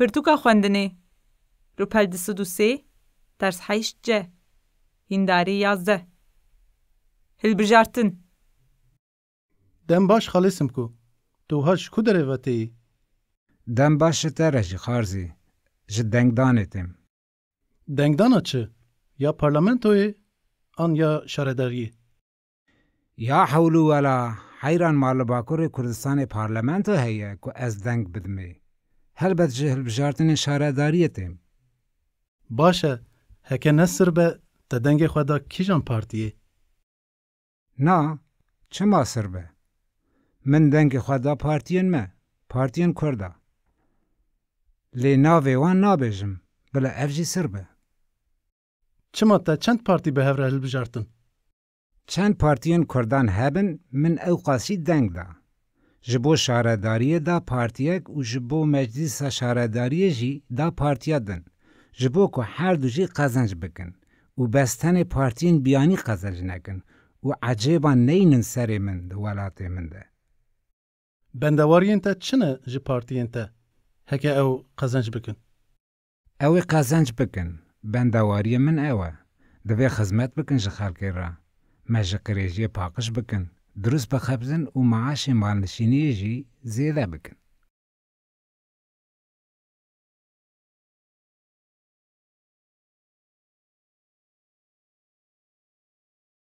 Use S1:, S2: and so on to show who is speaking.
S1: پرتوکا خوندنه رو پلد 103 درس 8 جه هنداری 11 هلبجارتن
S2: دم باش خالصم کو تو هاش کو داره وتی
S3: دم باش ترجی خارزی جدنگ دانتیم
S2: دنگدانا چه یا پارلمانتوی آن یا شارداری
S3: یا حولو ولا حیران مال باکور کردستان پارلمانتو هیه که از دنگ بدمی هلبت جهل بجارتن شارداریتیم
S2: باشه هکه نصر به تدنگ خدا کیجان پارتیه
S3: نا چه ما سر به من دنگ خدا پارتین کرده لی ناوی وان نابیجم بلا افجی سر به
S2: چما تا چند پارتی به هفره هلبجارتن
S3: چند پارتین کردان هبن من او قاسی دنگ دا جبو شارداری دا پارتیک و جبو مجلس شارداری جی دا پارتیا دن جبو که هر دو جی قزنج بکن و بستن پارتین بیانی قزنج نکن و عجیبا نینن سر من ده ولات من ده
S2: بندوارین تا چنه جی پارتین تا هکه او قزنج بکن
S3: اوی قزنج بکن بندواری من اوه دوی خدمت بکن جی خلقی را مجقریجی پاقش بکن درست بخبزن و معاش مالنشینی جی زیده بکن